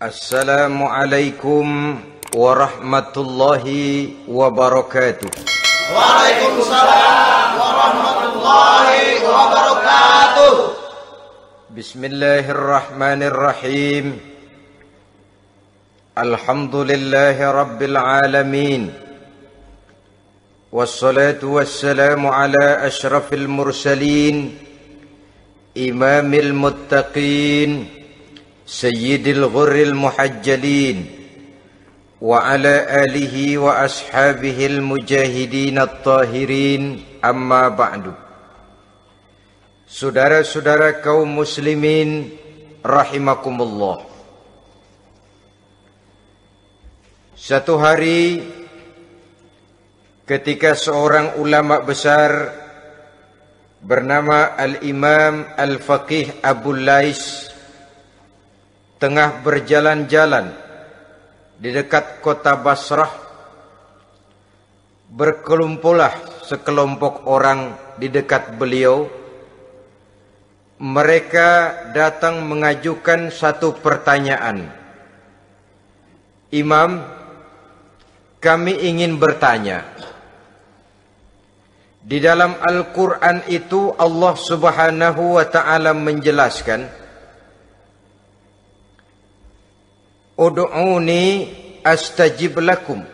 Assalamualaikum warahmatullahi wabarakatuh. Waalaikumsalam warahmatullahi wabarakatuh. Bismillahirrahmanirrahim. Alhamdulillahi rabbil alamin. Wassalatu wassalamu ala ashrafil mursalin, imamil muttaqin, sayyidil ghurril muhajjalin, wa ala alihi wa ashabihil mujahidin at-tahirin, amma ba'du. Saudara-saudara kaum muslimin rahimakumullah. Satu hari ketika seorang ulama besar bernama Al-Imam Al-Faqih Abu Lais tengah berjalan-jalan di dekat kota Basrah, berkelumpulah sekelompok orang di dekat beliau. Mereka datang mengajukan satu pertanyaan. Imam, kami ingin bertanya. Di dalam Al-Quran itu Allah Subhanahu wa ta'ala menjelaskan, Ud'uni astajib lakum.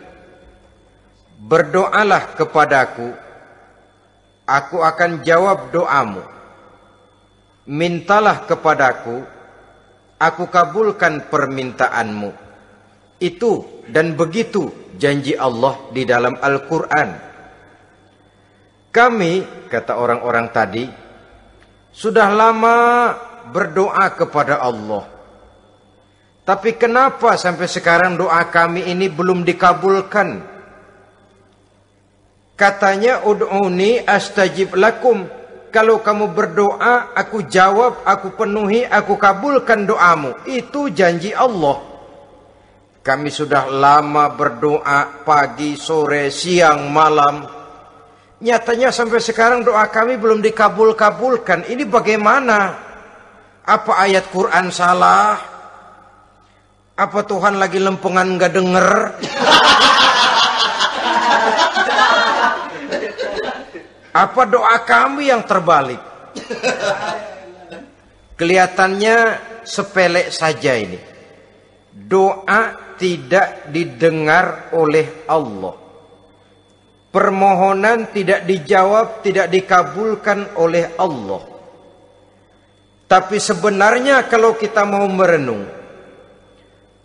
Berdoalah kepadaku, aku akan jawab doamu. Mintalah kepadaku, aku kabulkan permintaanmu. Itu dan begitu janji Allah di dalam Al-Quran. Kami, kata orang-orang tadi, sudah lama berdoa kepada Allah. Tapi kenapa sampai sekarang doa kami ini belum dikabulkan? Katanya, ud'uni astajib lakum. Kalau kamu berdoa, aku jawab, aku penuhi, aku kabulkan doamu. Itu janji Allah. Kami sudah lama berdoa pagi, sore, siang, malam. Nyatanya sampai sekarang doa kami belum dikabulkan. Ini bagaimana? Apa ayat Quran salah? Apa Tuhan lagi lempengan nggak denger? Apa doa kami yang terbalik? Kelihatannya sepele saja ini. Doa tidak didengar oleh Allah. Permohonan tidak dijawab, tidak dikabulkan oleh Allah. Tapi sebenarnya kalau kita mau merenung,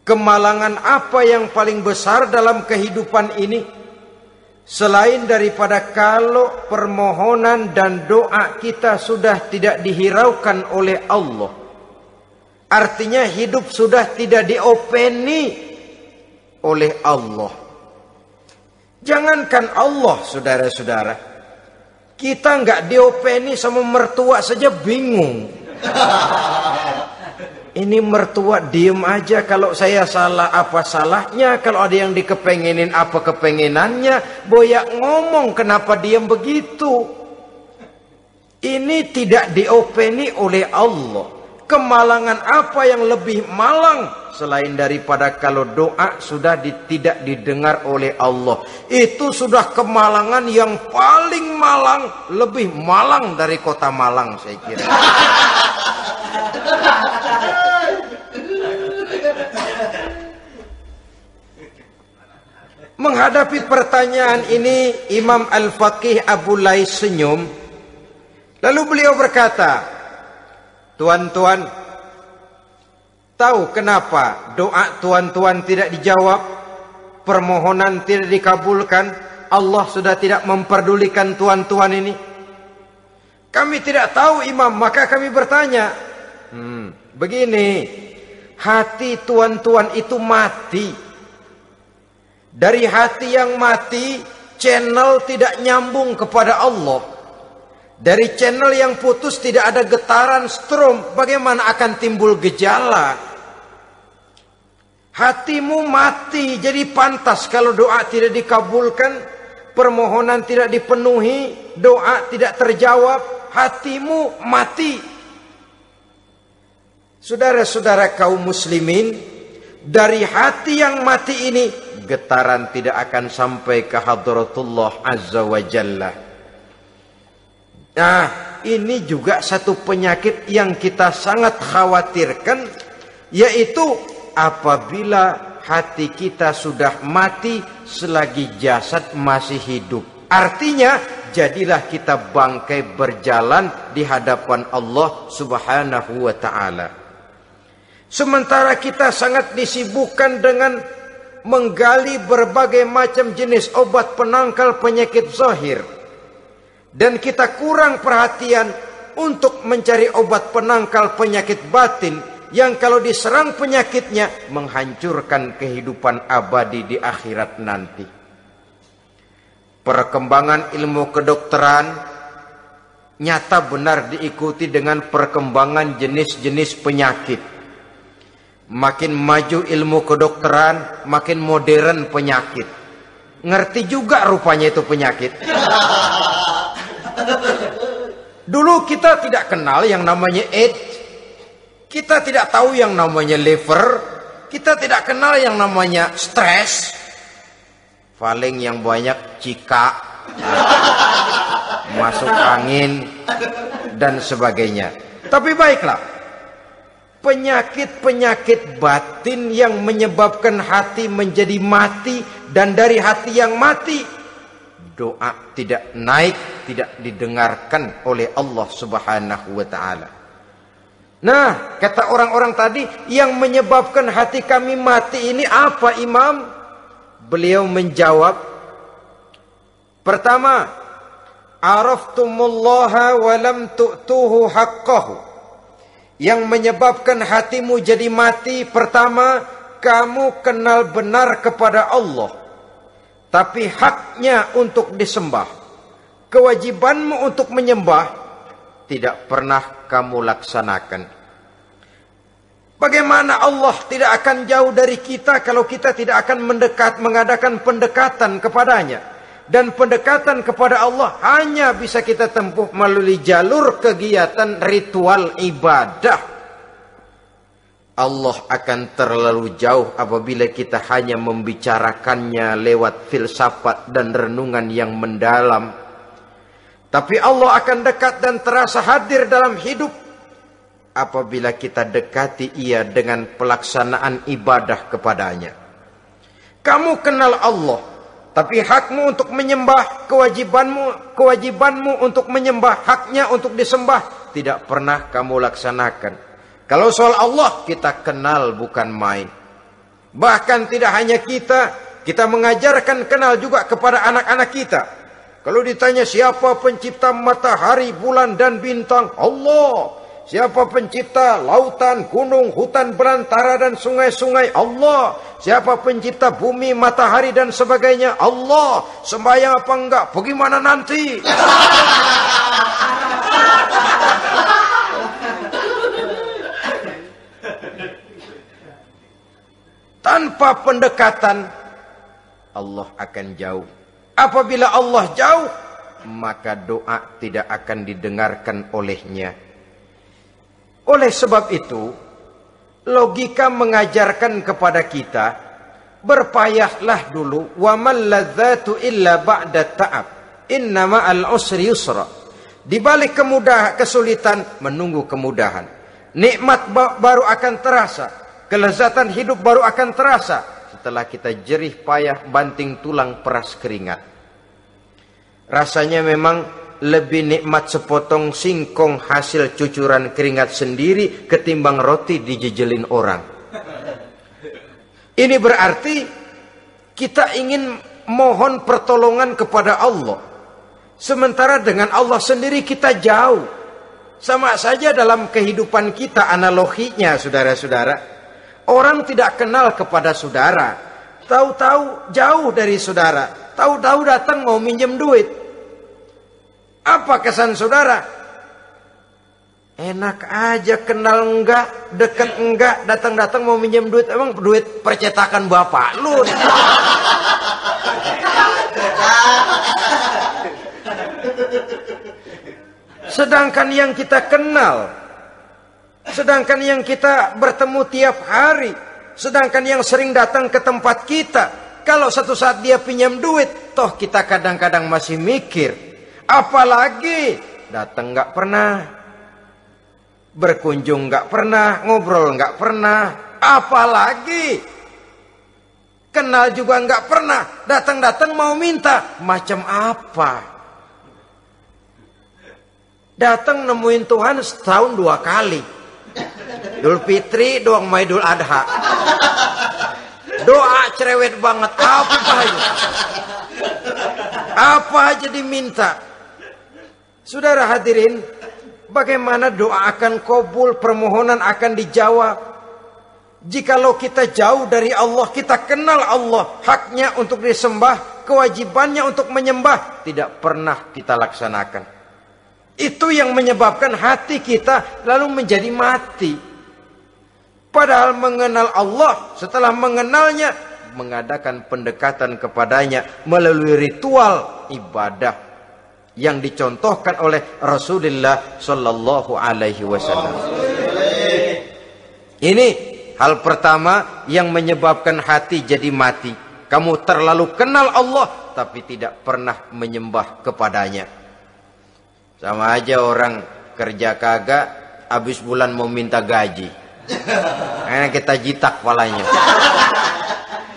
kemalangan apa yang paling besar dalam kehidupan ini? Selain daripada kalau permohonan dan doa kita sudah tidak dihiraukan oleh Allah. Artinya hidup sudah tidak diopeni oleh Allah. Jangankan Allah, saudara-saudara, kita nggak diopeni sama mertua saja bingung. Ini mertua diem aja, kalau saya salah apa salahnya, kalau ada yang dikepengenin apa kepengenannya, boyak ngomong kenapa diem begitu. Ini tidak diopeni oleh Allah. Kemalangan apa yang lebih malang selain daripada kalau doa sudah tidak didengar oleh Allah. Itu sudah kemalangan yang paling malang, lebih malang dari kota Malang saya kira. Menghadapi pertanyaan ini, Imam Al-Faqih Abu Lais senyum. Lalu beliau berkata, tuan-tuan, tahu kenapa doa tuan-tuan tidak dijawab, permohonan tidak dikabulkan? Allah sudah tidak memperdulikan tuan-tuan ini. Kami tidak tahu, Imam, maka kami bertanya. Begini, hati tuan-tuan itu mati. Dari hati yang mati, channel tidak nyambung kepada Allah. Dari channel yang putus tidak ada getaran strom, bagaimana akan timbul gejala? Hatimu mati, jadi pantas kalau doa tidak dikabulkan, permohonan tidak dipenuhi, doa tidak terjawab, hatimu mati. Saudara-saudara kaum muslimin, dari hati yang mati ini, getaran tidak akan sampai ke hadratullah azza wa jalla. Nah, ini juga satu penyakit yang kita sangat khawatirkan, yaitu apabila hati kita sudah mati selagi jasad masih hidup. Artinya, jadilah kita bangkai berjalan di hadapan Allah Subhanahu wa ta'ala. Sementara kita sangat disibukkan dengan menggali berbagai macam jenis obat penangkal penyakit zahir, dan kita kurang perhatian untuk mencari obat penangkal penyakit batin yang kalau diserang penyakitnya menghancurkan kehidupan abadi di akhirat nanti. Perkembangan ilmu kedokteran nyata benar diikuti dengan perkembangan jenis-jenis penyakit. Makin maju ilmu kedokteran, makin modern penyakit. Ngerti juga rupanya itu penyakit. Dulu kita tidak kenal yang namanya AIDS. Kita tidak tahu yang namanya liver. Kita tidak kenal yang namanya stres. Paling yang banyak cika, masuk angin, dan sebagainya. Tapi baiklah, penyakit-penyakit batin yang menyebabkan hati menjadi mati, dan dari hati yang mati, doa tidak naik, tidak didengarkan oleh Allah Subhanahu wa ta'ala. Nah, kata orang-orang tadi, yang menyebabkan hati kami mati ini apa, Imam? Beliau menjawab, pertama, araftumullaha wa lam tu'tuhu haqqahu. Yang menyebabkan hatimu jadi mati, pertama, kamu kenal benar kepada Allah, tapi haknya untuk disembah, kewajibanmu untuk menyembah, tidak pernah kamu laksanakan. Bagaimana Allah tidak akan jauh dari kita kalau kita tidak akan mengadakan pendekatan kepadanya. Dan pendekatan kepada Allah hanya bisa kita tempuh melalui jalur kegiatan ritual ibadah. Allah akan terlalu jauh apabila kita hanya membicarakannya lewat filsafat dan renungan yang mendalam. Tapi Allah akan dekat dan terasa hadir dalam hidup apabila kita dekati ia dengan pelaksanaan ibadah kepadanya. Kamu kenal Allah, tapi hakmu untuk menyembah, kewajibanmu untuk menyembah, haknya untuk disembah, tidak pernah kamu laksanakan. Kalau soal Allah, kita kenal bukan main. Bahkan tidak hanya kita mengajarkan kenal juga kepada anak-anak kita. Kalau ditanya siapa pencipta matahari, bulan, dan bintang? Allah. Siapa pencipta lautan, gunung, hutan belantara, dan sungai-sungai? Allah. Siapa pencipta bumi, matahari, dan sebagainya? Allah. Sembahyang apa enggak? Bagaimana nanti? Tanpa pendekatan, Allah akan jauh. Apabila Allah jauh, maka doa tidak akan didengarkan olehnya. Oleh sebab itu, logika mengajarkan kepada kita, berpayahlah dulu, wa mal ladzatu illa ba'da ta'ab, inna ma'al usri yusra. Di balik kesulitan menunggu kemudahan. Nikmat baru akan terasa, kelezatan hidup baru akan terasa setelah kita jerih payah banting tulang peras keringat. Rasanya memang lebih nikmat sepotong singkong hasil cucuran keringat sendiri ketimbang roti dijejelin orang. Ini berarti kita ingin mohon pertolongan kepada Allah, sementara dengan Allah sendiri kita jauh. Sama saja dalam kehidupan kita analoginya, saudara-saudara. Orang tidak kenal kepada saudara, tahu-tahu jauh dari saudara, tahu-tahu datang mau minjem duit. Apa kesan saudara? Enak aja, kenal enggak, dekat enggak, datang-datang mau minjem duit. Emang duit percetakan bapak lu? Sedangkan yang kita kenal, sedangkan yang kita bertemu tiap hari, Sedangkan yang sering datang ke tempat kita, kalau satu saat dia pinjam duit, toh kita kadang-kadang masih mikir. Apalagi datang nggak pernah, berkunjung nggak pernah, ngobrol nggak pernah. Apalagi kenal juga nggak pernah, datang-datang mau minta. Macam apa? Datang nemuin Tuhan setahun 2 kali. Idul Fitri doang sama Idul Adha. Doa cerewet banget. Apa aja diminta. Saudara hadirin, bagaimana doa akan kabul, permohonan akan dijawab? Jikalau kita jauh dari Allah, kita kenal Allah, haknya untuk disembah, kewajibannya untuk menyembah, tidak pernah kita laksanakan. Itu yang menyebabkan hati kita lalu menjadi mati. Padahal mengenal Allah, setelah mengenalnya, mengadakan pendekatan kepadanya melalui ritual ibadah yang dicontohkan oleh Rasulullah Sallallahu Alaihi Wasallam. Ini hal pertama yang menyebabkan hati jadi mati. Kamu terlalu kenal Allah, tapi tidak pernah menyembah kepadanya. Sama aja orang kerja kagak, habis bulan mau minta gaji. Karena kita jitak palanya.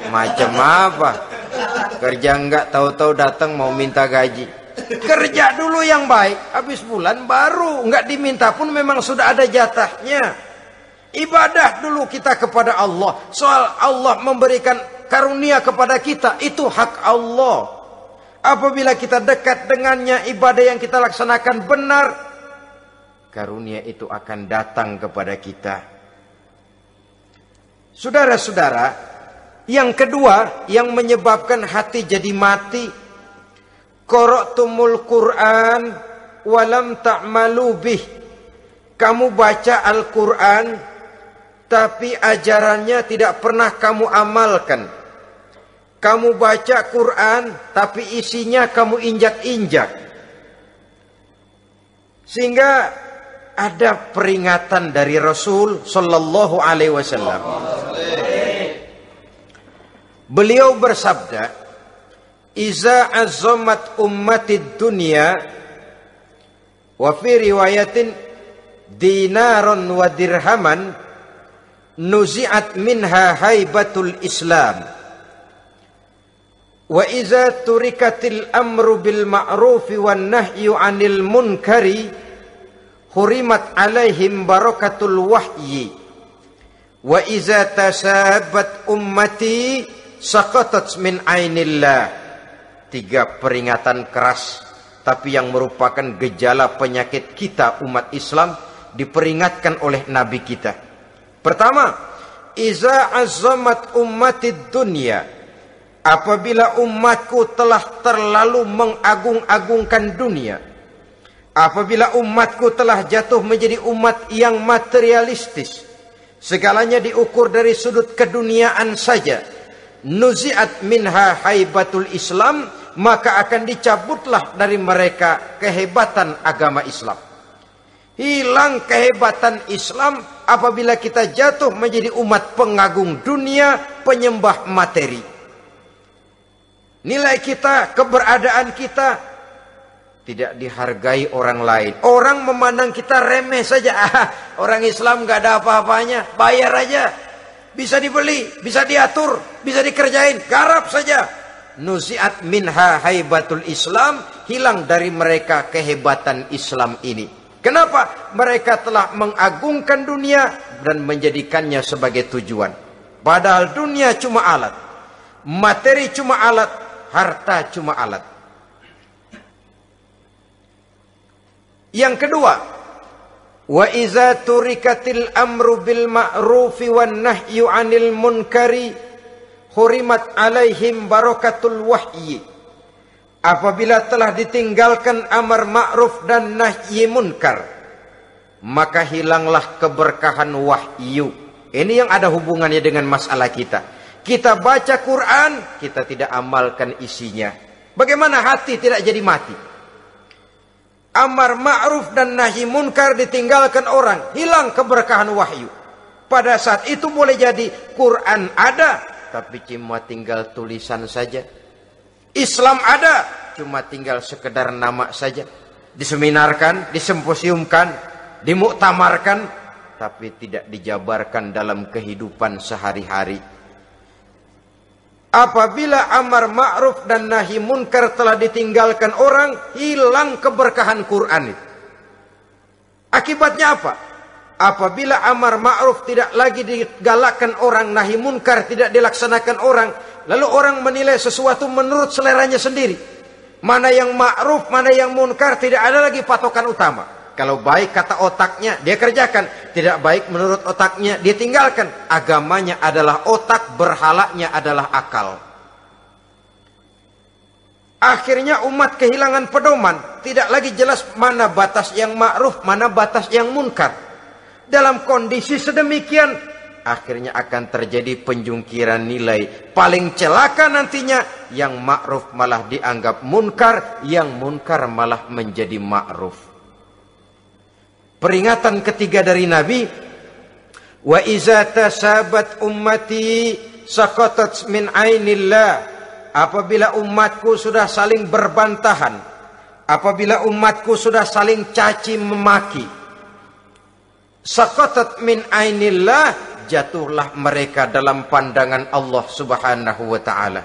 Macam apa? Kerja enggak, tahu-tahu datang mau minta gaji. Kerja dulu yang baik, habis bulan baru enggak diminta pun memang sudah ada jatahnya. Ibadah dulu kita kepada Allah. Soal Allah memberikan karunia kepada kita, itu hak Allah. Apabila kita dekat dengannya, ibadah yang kita laksanakan benar, karunia itu akan datang kepada kita. Saudara-saudara, yang kedua yang menyebabkan hati jadi mati, qara'tumul Qur'an walam ta'malu bih. Kamu baca Al-Qur'an tapi ajarannya tidak pernah kamu amalkan. Kamu baca Quran tapi isinya kamu injak-injak. Sehingga ada peringatan dari Rasul Sallallahu Alaihi Wasallam. Beliau bersabda, "Iza azzamat ummatid dunya wa fi riwayatin dinaron wa dirhaman nuzi'at minha haibatul Islam. Wa iza turikatil amru bil ma'rufi wan nahyu 'anil munkari hurimat 'alaihim barakatul wahyi. Wa iza tasabat ummati saqatat min 'ainillah." 3 peringatan keras, tapi yang merupakan gejala penyakit kita umat Islam diperingatkan oleh Nabi kita. Pertama, iza azzamat ummatid dunya. Apabila umatku telah terlalu mengagung-agungkan dunia, apabila umatku telah jatuh menjadi umat yang materialistis, segalanya diukur dari sudut keduniaan saja, nuzi'at minha haibatul Islam, maka akan dicabutlah dari mereka kehebatan agama Islam. Hilang kehebatan Islam apabila kita jatuh menjadi umat pengagung dunia, penyembah materi. Nilai kita, keberadaan kita tidak dihargai orang lain. Orang memandang kita remeh saja. Orang Islam gak ada apa-apanya, bayar aja. Bisa dibeli, bisa diatur, bisa dikerjain, garap saja. Nuzi'at minha haibatul Islam, hilang dari mereka kehebatan Islam ini. Kenapa? Mereka telah mengagungkan dunia dan menjadikannya sebagai tujuan. Padahal dunia cuma alat, materi cuma alat, harta cuma alat. Yang kedua, wa iza turikatil amru bil ma'rufi wan nahyu 'anil munkari hurimat 'alaihim barakatul wahyi. Apabila telah ditinggalkan amar ma'ruf dan nahi munkar, maka hilanglah keberkahan wahyu. Ini yang ada hubungannya dengan masalah kita. Kita baca Quran, kita tidak amalkan isinya. Bagaimana hati tidak jadi mati? Amar ma'ruf dan nahi munkar ditinggalkan orang, hilang keberkahan wahyu. Pada saat itu boleh jadi Quran ada, tapi cuma tinggal tulisan saja. Islam ada, cuma tinggal sekedar nama saja. Diseminarkan, disimposiumkan, dimuktamarkan, tapi tidak dijabarkan dalam kehidupan sehari-hari. Apabila amar ma'ruf dan nahi munkar telah ditinggalkan orang, hilang keberkahan Quran itu. Akibatnya apa? Apabila amar ma'ruf tidak lagi digalakkan orang, nahi munkar tidak dilaksanakan orang, lalu orang menilai sesuatu menurut seleranya sendiri. Mana yang ma'ruf, mana yang munkar, tidak ada lagi patokan utama. Kalau baik kata otaknya, dia kerjakan. Tidak baik menurut otaknya, dia tinggalkan. Agamanya adalah otak, berhalanya adalah akal. Akhirnya umat kehilangan pedoman. Tidak lagi jelas mana batas yang ma'ruf, mana batas yang munkar. Dalam kondisi sedemikian, akhirnya akan terjadi penjungkiran nilai. Paling celaka nantinya, yang ma'ruf malah dianggap munkar, yang munkar malah menjadi ma'ruf. Peringatan ketiga dari Nabi, wa iza tasabat ummati saqatat min ainillah. Apabila umatku sudah saling berbantahan, apabila umatku sudah saling caci memaki, saqatat min ainillah, jatuhlah mereka dalam pandangan Allah Subhanahu wa taala.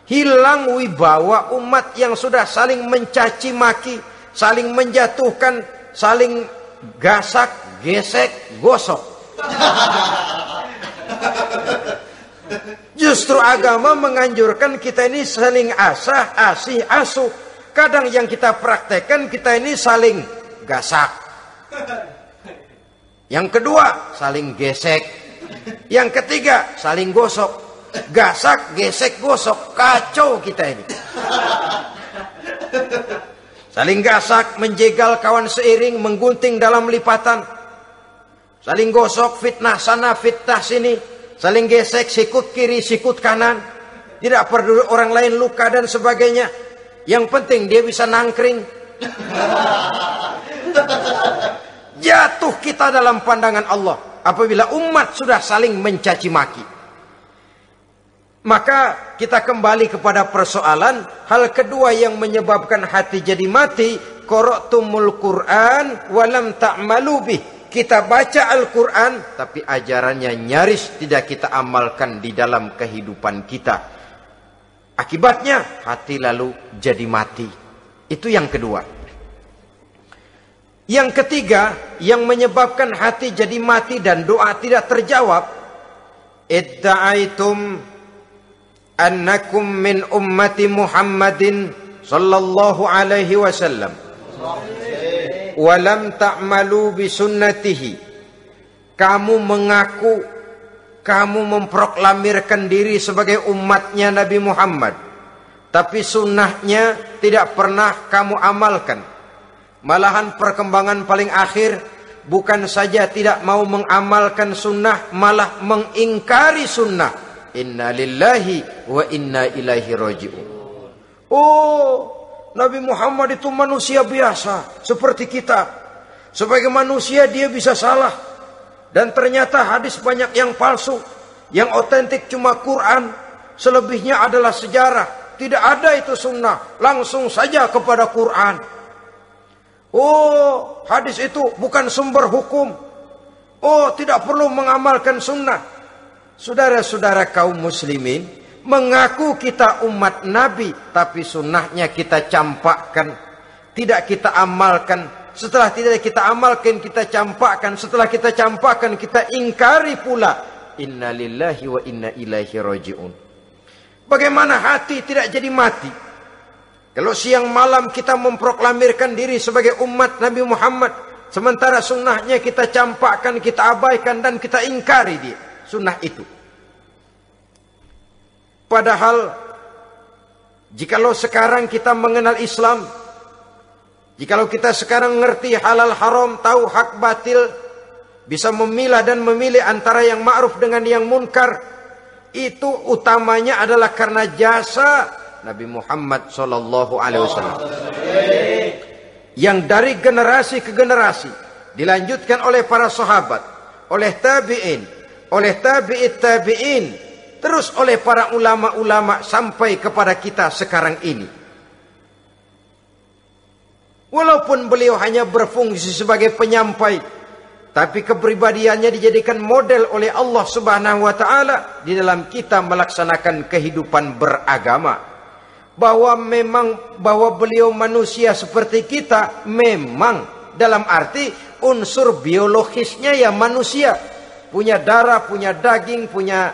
Hilang wibawa umat yang sudah saling mencaci maki, saling menjatuhkan, saling gasak, gesek, gosok. Justru agama menganjurkan kita ini saling asah, asih, asuh. Kadang yang kita praktekkan, kita ini saling gasak. Yang kedua, saling gesek. Yang ketiga, saling gosok. Gasak, gesek, gosok. Kacau kita ini. Saling gasak, menjegal kawan seiring, menggunting dalam lipatan. Saling gosok, fitnah sana, fitnah sini. Saling gesek, sikut kiri, sikut kanan. Tidak peduli orang lain luka dan sebagainya. Yang penting dia bisa nangkring. Jatuh kita dalam pandangan Allah apabila umat sudah saling mencaci maki. Maka kita kembali kepada persoalan hal kedua yang menyebabkan hati jadi mati, qara'tumul Qur'an walam ta'malu bih. Kita baca Al-Qur'an tapi ajarannya nyaris tidak kita amalkan di dalam kehidupan kita. Akibatnya hati lalu jadi mati. Itu yang kedua. Yang ketiga yang menyebabkan hati jadi mati dan doa tidak terjawab, idda'aitum annakum min ummati Muhammadin sallallahu alaihi wasallam wa lam ta'malu bi sunnatihi. Kamu mengaku, kamu memproklamirkan diri sebagai umatnya Nabi Muhammad, tapi sunnahnya tidak pernah kamu amalkan. Malahan perkembangan paling akhir bukan saja tidak mau mengamalkan sunnah, malah mengingkari sunnah. Inna lillahi wa inna ilaihi raji'un. Oh, Nabi Muhammad itu manusia biasa seperti kita. Sebagai manusia dia bisa salah. Dan ternyata hadis banyak yang palsu. Yang otentik cuma Quran. Selebihnya adalah sejarah. Tidak ada itu sunnah. Langsung saja kepada Quran. Oh, hadis itu bukan sumber hukum. Oh, tidak perlu mengamalkan sunnah. Saudara-saudara kaum muslimin, mengaku kita umat Nabi, tapi sunnahnya kita campakkan, tidak kita amalkan. Setelah tidak kita amalkan, kita campakkan. Setelah kita campakkan, kita ingkari pula. Inna lillahi wa inna ilaihi raji'un. Bagaimana hati tidak jadi mati? Kalau siang malam kita memproklamirkan diri sebagai umat Nabi Muhammad, sementara sunnahnya kita campakkan, kita abaikan, dan kita ingkari dia, sunnah itu. Padahal, jikalau sekarang kita mengenal Islam, jikalau kita sekarang ngerti halal haram, tahu hak batil, bisa memilah dan memilih antara yang ma'ruf dengan yang munkar, itu utamanya adalah karena jasa Nabi Muhammad sallallahu alaihi wasallam. Yang dari generasi ke generasi dilanjutkan oleh para sahabat, oleh tabi'in, oleh tabi'in, terus oleh para ulama-ulama sampai kepada kita sekarang ini. Walaupun beliau hanya berfungsi sebagai penyampai, tapi kepribadiannya dijadikan model oleh Allah Subhanahu wa taala di dalam kita melaksanakan kehidupan beragama. Bahwa beliau manusia seperti kita, memang dalam arti unsur biologisnya ya manusia, punya darah, punya daging, punya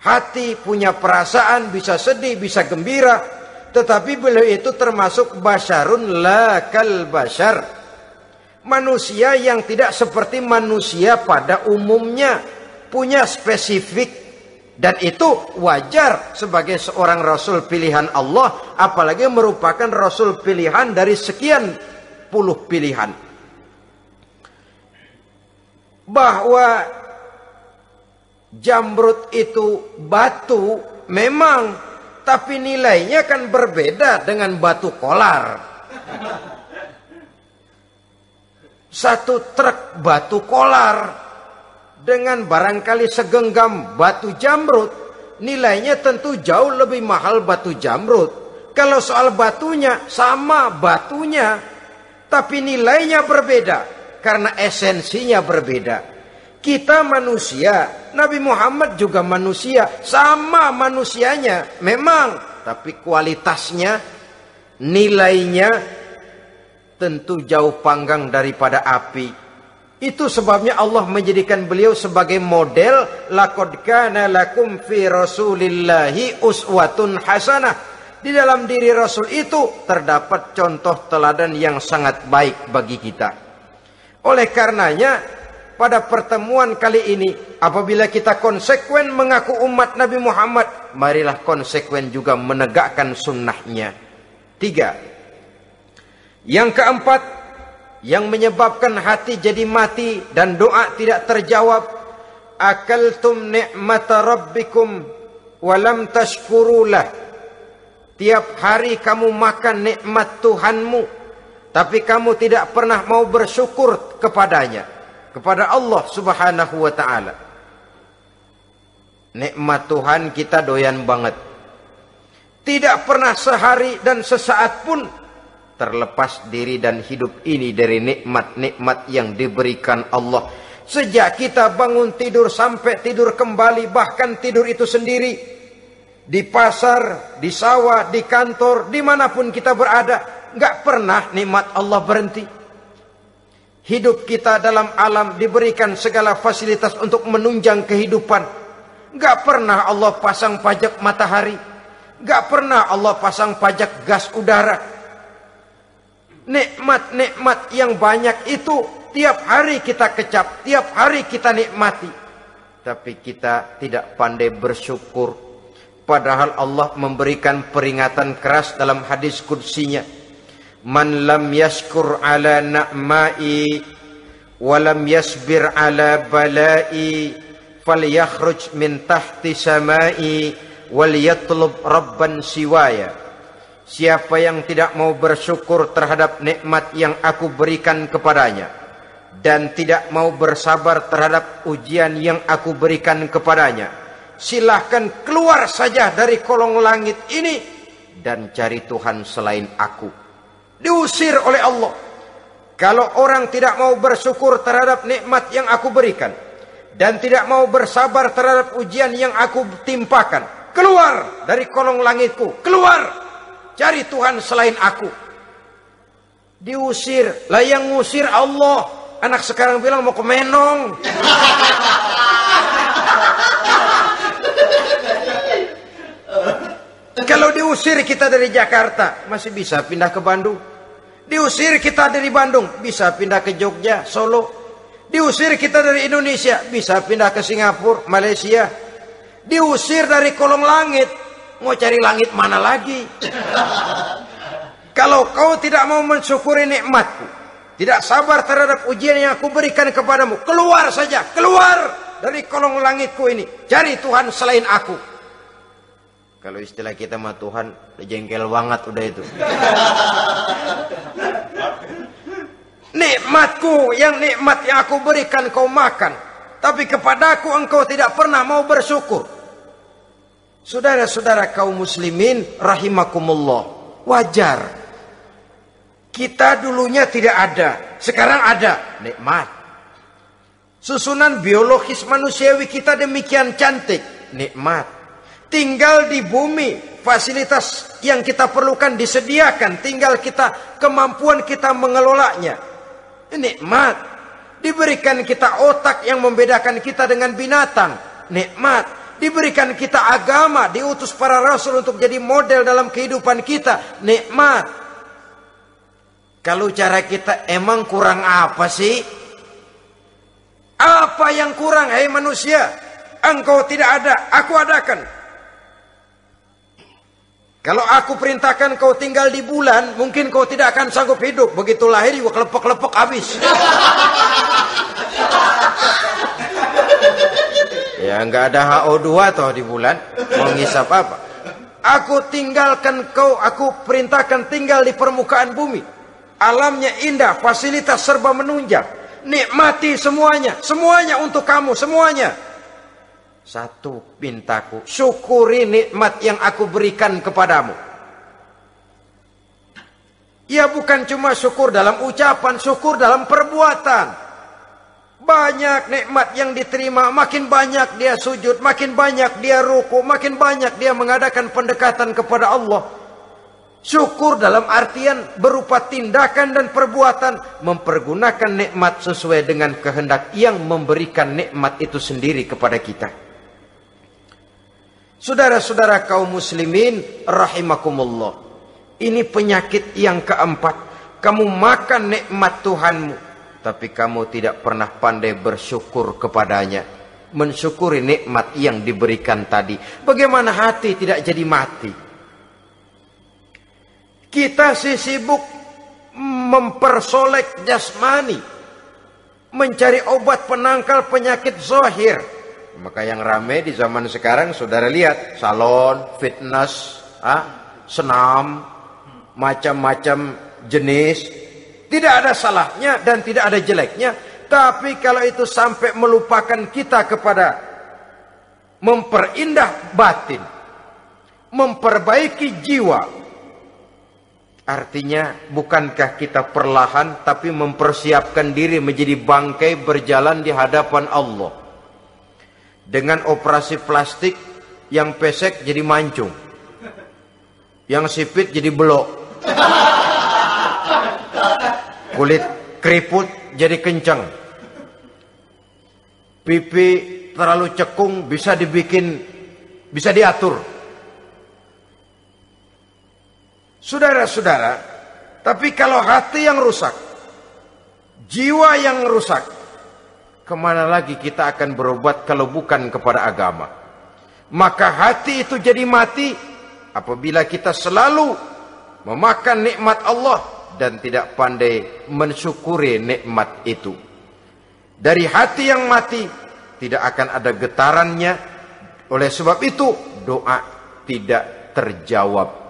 hati, punya perasaan, bisa sedih, bisa gembira, tetapi beliau itu termasuk basyarun la kal basyar, manusia yang tidak seperti manusia pada umumnya, punya spesifik. Dan itu wajar sebagai seorang Rasul pilihan Allah, apalagi merupakan Rasul pilihan dari sekian puluh pilihan. Bahwa jamrud itu batu memang, tapi nilainya kan berbeda dengan batu kolar. Satu truk batu kolar dengan barangkali segenggam batu jamrud, nilainya tentu jauh lebih mahal batu jamrud. Kalau soal batunya, sama batunya, tapi nilainya berbeda karena esensinya berbeda. Kita manusia, Nabi Muhammad juga manusia, sama manusianya memang, tapi kualitasnya, nilainya tentu jauh panggang daripada api. Itu sebabnya Allah menjadikan beliau sebagai model. Laqad kana lakum fi rasulillahi uswatun hasanah. Di dalam diri Rasul itu terdapat contoh teladan yang sangat baik bagi kita. Oleh karenanya, pada pertemuan kali ini, apabila kita konsekuen mengaku umat Nabi Muhammad, marilah konsekuen juga menegakkan sunnahnya. 3. Yang keempat, yang menyebabkan hati jadi mati dan doa tidak terjawab, akaltum ni'mata rabbikum walam tashkurulah. Tiap hari kamu makan nikmat Tuhanmu, tapi kamu tidak pernah mau bersyukur kepadanya, kepada Allah Subhanahu wa ta'ala. Nikmat Tuhan kita doyan banget, tidak pernah sehari dan sesaat pun terlepas diri dan hidup ini dari nikmat-nikmat yang diberikan Allah. Sejak kita bangun tidur sampai tidur kembali, bahkan tidur itu sendiri, di pasar, di sawah, di kantor, dimanapun kita berada, nggak pernah nikmat Allah berhenti. Hidup kita dalam alam diberikan segala fasilitas untuk menunjang kehidupan. Nggak pernah Allah pasang pajak matahari, nggak pernah Allah pasang pajak gas udara. Nikmat-nikmat yang banyak itu tiap hari kita kecap, tiap hari kita nikmati, tapi kita tidak pandai bersyukur. Padahal Allah memberikan peringatan keras dalam hadis qudsinya, man lam yashkur ala na'mai wa lam yasbir ala balai falyakhruj min tahti samai wal yatlub rabban siwaya. Siapa yang tidak mau bersyukur terhadap nikmat yang aku berikan kepadanya, dan tidak mau bersabar terhadap ujian yang aku berikan kepadanya, silahkan keluar saja dari kolong langit ini dan cari Tuhan selain aku. Diusir oleh Allah. Kalau orang tidak mau bersyukur terhadap nikmat yang aku berikan, dan tidak mau bersabar terhadap ujian yang aku timpakan, keluar dari kolong langitku, keluar, cari Tuhan selain aku. Diusir. Lah yang ngusir Allah. Anak sekarang bilang mau ke Menong. Kalau diusir kita dari Jakarta, masih bisa pindah ke Bandung. Diusir kita dari Bandung, bisa pindah ke Jogja, Solo. Diusir kita dari Indonesia, bisa pindah ke Singapura, Malaysia. Diusir dari kolong langit, mau cari langit mana lagi? Kalau kau tidak mau mensyukuri nikmatku, tidak sabar terhadap ujian yang aku berikan kepadamu, keluar saja, keluar dari kolong langitku ini, cari Tuhan selain aku. Kalau istilah kita mah Tuhan udah jengkel banget udah itu. Nikmatku, yang nikmat yang aku berikan kau makan, tapi kepadaku engkau tidak pernah mau bersyukur. Saudara-saudara kaum muslimin rahimakumullah, wajar. Kita dulunya tidak ada, sekarang ada, nikmat. Susunan biologis manusiawi kita demikian cantik, nikmat. Tinggal di bumi, fasilitas yang kita perlukan disediakan, tinggal kemampuan kita mengelolanya. Nikmat. Diberikan kita otak yang membedakan kita dengan binatang, nikmat. Diberikan kita agama, diutus para rasul untuk jadi model dalam kehidupan kita, nikmat. Kalau cara kita emang kurang apa sih? Apa yang kurang, hai manusia? Engkau tidak ada, aku adakan. Kalau aku perintahkan kau tinggal di bulan, mungkin kau tidak akan sanggup hidup. Begitu lahir juga kelepek-kelepek habis. Ya nggak ada HO2 toh di bulan, mau ngisap apa? Aku perintahkan tinggal di permukaan bumi. Alamnya indah, fasilitas serba menunjang. Nikmati semuanya, semuanya untuk kamu, semuanya. Satu pintaku, syukuri nikmat yang aku berikan kepadamu. Ya bukan cuma syukur dalam ucapan, syukur dalam perbuatan. Banyak nikmat yang diterima, makin banyak dia sujud, makin banyak dia ruku, makin banyak dia mengadakan pendekatan kepada Allah. Syukur dalam artian berupa tindakan dan perbuatan, mempergunakan nikmat sesuai dengan kehendak yang memberikan nikmat itu sendiri kepada kita. Saudara-saudara kaum muslimin rahimakumullah, ini penyakit yang keempat. Kamu makan nikmat Tuhanmu, tapi kamu tidak pernah pandai bersyukur kepadanya, mensyukuri nikmat yang diberikan tadi. Bagaimana hati tidak jadi mati? Kita sibuk mempersolek jasmani, mencari obat penangkal penyakit zahir. Maka yang ramai di zaman sekarang, saudara lihat, salon, fitness, senam, macam-macam jenis. Tidak ada salahnya dan tidak ada jeleknya. Tapi kalau itu sampai melupakan kita kepada memperindah batin, memperbaiki jiwa, artinya bukankah kita perlahan tapi mempersiapkan diri menjadi bangkai berjalan di hadapan Allah. Dengan operasi plastik, yang pesek jadi mancung, yang sipit jadi belok, kulit keriput jadi kencang, pipi terlalu cekung bisa diatur. Saudara-saudara, tapi kalau hati yang rusak, jiwa yang rusak, kemana lagi kita akan berobat kalau bukan kepada agama? Maka hati itu jadi mati apabila kita selalu memakan nikmat Allah dan tidak pandai mensyukuri nikmat itu. Dari hati yang mati tidak akan ada getarannya. Oleh sebab itu doa tidak terjawab.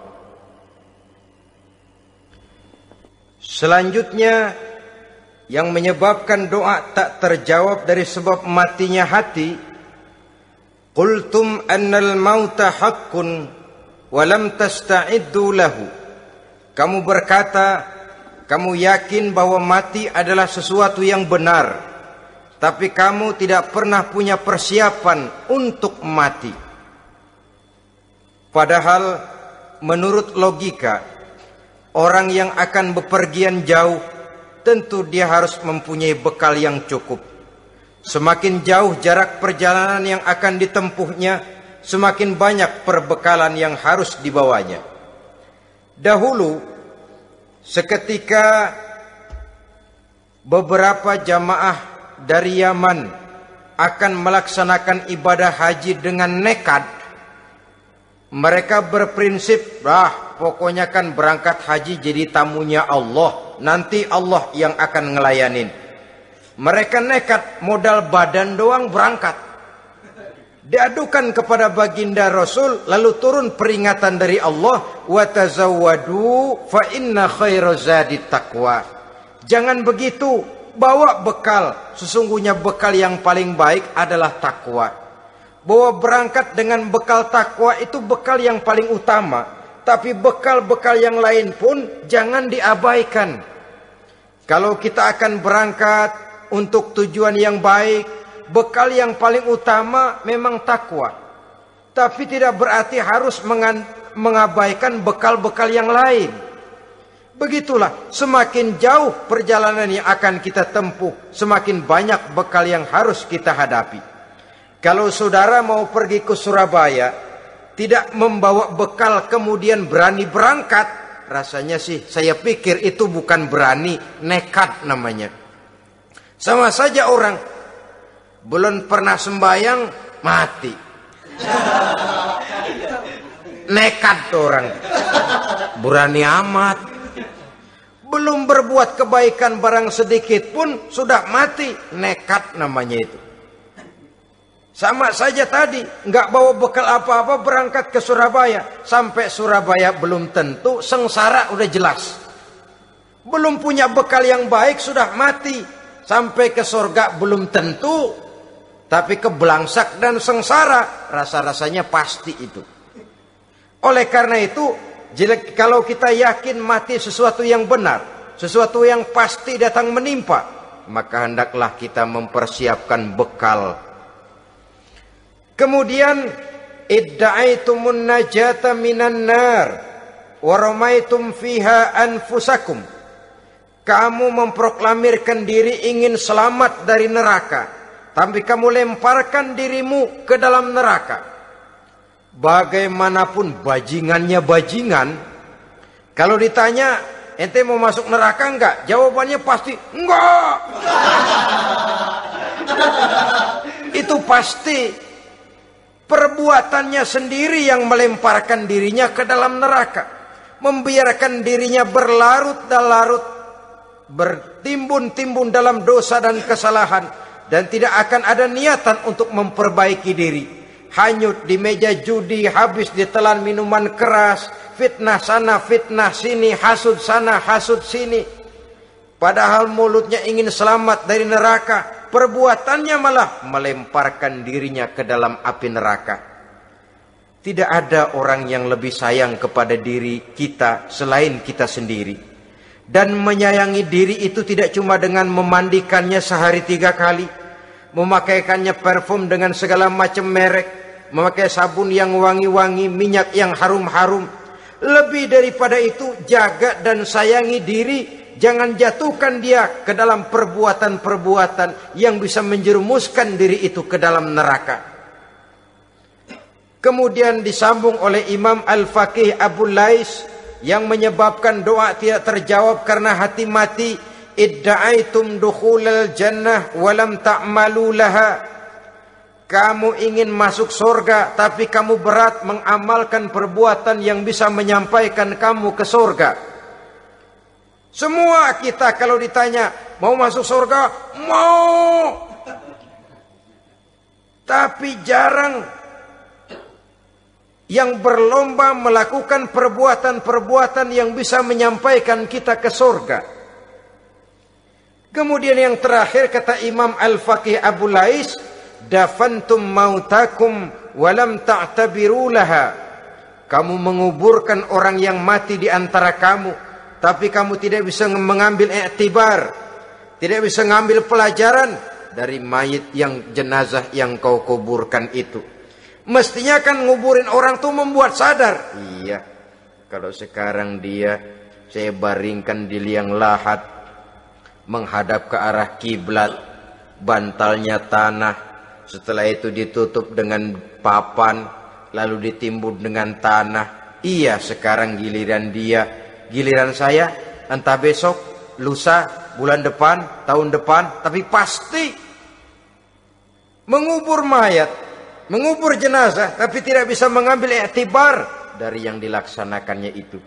Selanjutnya yang menyebabkan doa tak terjawab dari sebab matinya hati, qultum annal mauta haqqun wa lam tasta'iddu lahu. Kamu berkata, kamu yakin bahwa mati adalah sesuatu yang benar, tapi kamu tidak pernah punya persiapan untuk mati. Padahal menurut logika, orang yang akan bepergian jauh tentu dia harus mempunyai bekal yang cukup. Semakin jauh jarak perjalanan yang akan ditempuhnya, semakin banyak perbekalan yang harus dibawanya. Dahulu, seketika beberapa jamaah dari Yaman akan melaksanakan ibadah haji dengan nekat, mereka berprinsip, pokoknya kan berangkat haji jadi tamunya Allah, nanti Allah yang akan ngelayanin. Mereka nekat, modal badan doang berangkat. Diadukan kepada baginda Rasul, lalu turun peringatan dari Allah, wa tazawwadu fa inna khairaz zadi taqwa. Jangan begitu, bawa bekal. Sesungguhnya bekal yang paling baik adalah takwa. Bahwa berangkat dengan bekal takwa itu bekal yang paling utama. Tapi bekal-bekal yang lain pun jangan diabaikan. Kalau kita akan berangkat untuk tujuan yang baik, bekal yang paling utama memang takwa. Tapi tidak berarti harus mengabaikan bekal-bekal yang lain. Begitulah, semakin jauh perjalanan yang akan kita tempuh, semakin banyak bekal yang harus kita hadapi. Kalau saudara mau pergi ke Surabaya, tidak membawa bekal kemudian berani berangkat, rasanya sih saya pikir itu bukan berani, nekat namanya. Sama saja orang belum pernah sembahyang mati. Nekat tuh orang, berani amat. Belum berbuat kebaikan barang sedikit pun sudah mati, nekat namanya itu. Sama saja tadi, nggak bawa bekal apa-apa berangkat ke Surabaya. Sampai Surabaya belum tentu, sengsara udah jelas. Belum punya bekal yang baik sudah mati. Sampai ke surga belum tentu, tapi kebelangsak dan sengsara rasa-rasanya pasti itu. Oleh karena itu, kalau kita yakin mati sesuatu yang benar, sesuatu yang pasti datang menimpa, maka hendaklah kita mempersiapkan bekal. Kemudian, idda'aitumun najata minan nar wa ramaitum fiha anfusakum. Kamu memproklamirkan diri ingin selamat dari neraka, tapi kamu lemparkan dirimu ke dalam neraka. Bagaimanapun bajingannya bajingan, kalau ditanya, ente mau masuk neraka enggak? Jawabannya pasti enggak. Itu pasti perbuatannya sendiri yang melemparkan dirinya ke dalam neraka, membiarkan dirinya berlarut-larut, bertimbun-timbun dalam dosa dan kesalahan, dan tidak akan ada niatan untuk memperbaiki diri. Hanyut di meja judi, habis ditelan minuman keras, fitnah sana, fitnah sini, hasud sana, hasud sini. Padahal mulutnya ingin selamat dari neraka, perbuatannya malah melemparkan dirinya ke dalam api neraka. Tidak ada orang yang lebih sayang kepada diri kita selain kita sendiri. Dan menyayangi diri itu tidak cuma dengan memandikannya sehari 3 kali, memakaikannya parfum dengan segala macam merek, memakai sabun yang wangi-wangi, minyak yang harum-harum. Lebih daripada itu, jaga dan sayangi diri. Jangan jatuhkan dia ke dalam perbuatan-perbuatan yang bisa menjerumuskan diri itu ke dalam neraka. Kemudian disambung oleh Imam Al-Faqih Abu Lais, yang menyebabkan doa tidak terjawab karena hati mati. Idda'aitum dukhulal jannah walam ta'malu laha. Kamu ingin masuk surga, tapi kamu berat mengamalkan perbuatan yang bisa menyampaikan kamu ke surga. Semua kita kalau ditanya, mau masuk surga? Mau. Tapi jarang yang berlomba melakukan perbuatan-perbuatan yang bisa menyampaikan kita ke surga. Kemudian yang terakhir kata Imam Al-Faqih Abu Lais, dafantum mautakum walam ta'tabiru laha. Kamu menguburkan orang yang mati di antara kamu, tapi kamu tidak bisa mengambil iktibar, tidak bisa mengambil pelajaran dari mayit yang jenazah yang kau kuburkan itu. Mestinya kan nguburin orang tuh membuat sadar. Iya, kalau sekarang saya baringkan di liang lahat, menghadap ke arah kiblat, bantalnya tanah, setelah itu ditutup dengan papan, lalu ditimbun dengan tanah. Iya, sekarang giliran dia, giliran saya, entah besok, lusa, bulan depan, tahun depan, tapi pasti mengubur mayat, mengubur jenazah, tapi tidak bisa mengambil iktibar dari yang dilaksanakannya itu.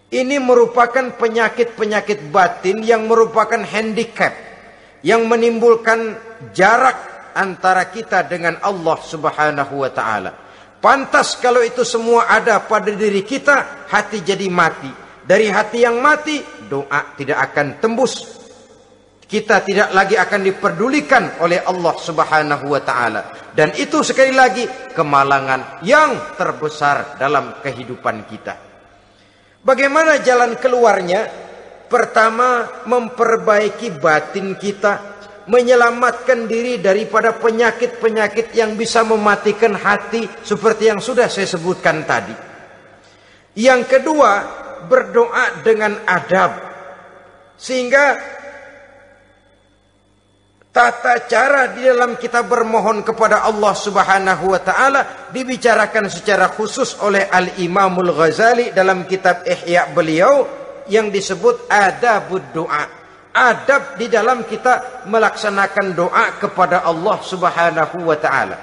Ini merupakan penyakit-penyakit batin yang merupakan handicap, yang menimbulkan jarak antara kita dengan Allah Subhanahu wa ta'ala. Pantas kalau itu semua ada pada diri kita, hati jadi mati. Dari hati yang mati, doa tidak akan tembus. Kita tidak lagi akan diperdulikan oleh Allah Subhanahu wa taala. Dan itu sekali lagi kemalangan yang terbesar dalam kehidupan kita. Bagaimana jalan keluarnya? Pertama, memperbaiki batin kita, menyelamatkan diri daripada penyakit-penyakit yang bisa mematikan hati seperti yang sudah saya sebutkan tadi. Yang kedua, berdoa dengan adab. Sehingga tata cara di dalam kita bermohon kepada Allah Subhanahu wa taala dibicarakan secara khusus oleh Al-Imamul Ghazali dalam kitab Ihya beliau yang disebut adabud doa. Adab di dalam kita melaksanakan doa kepada Allah Subhanahu wa taala.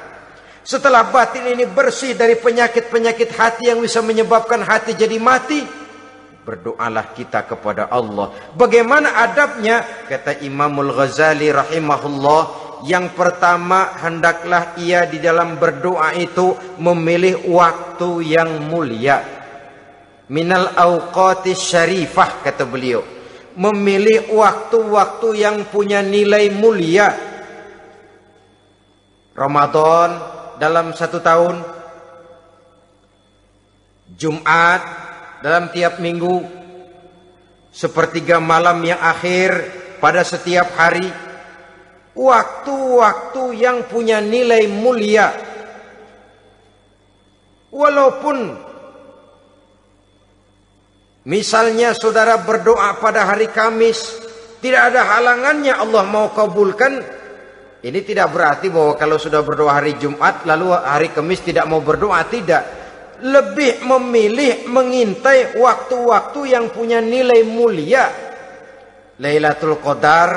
Setelah batin ini bersih dari penyakit-penyakit hati yang bisa menyebabkan hati jadi mati, berdoalah kita kepada Allah. Bagaimana adabnya? Kata Imamul Ghazali rahimahullah, yang pertama hendaklah ia di dalam berdoa itu memilih waktu yang mulia. Minal awqatis syarifah, kata beliau. Memilih waktu-waktu yang punya nilai mulia. Ramadan dalam 1 tahun, Jumat dalam tiap minggu, sepertiga malam yang akhir pada setiap hari. Waktu-waktu yang punya nilai mulia. Walaupun misalnya saudara berdoa pada hari Kamis, tidak ada halangannya Allah mau kabulkan. Ini tidak berarti bahwa kalau sudah berdoa hari Jumat lalu hari Kamis tidak mau berdoa, tidak. Lebih memilih mengintai waktu-waktu yang punya nilai mulia. Lailatul Qadar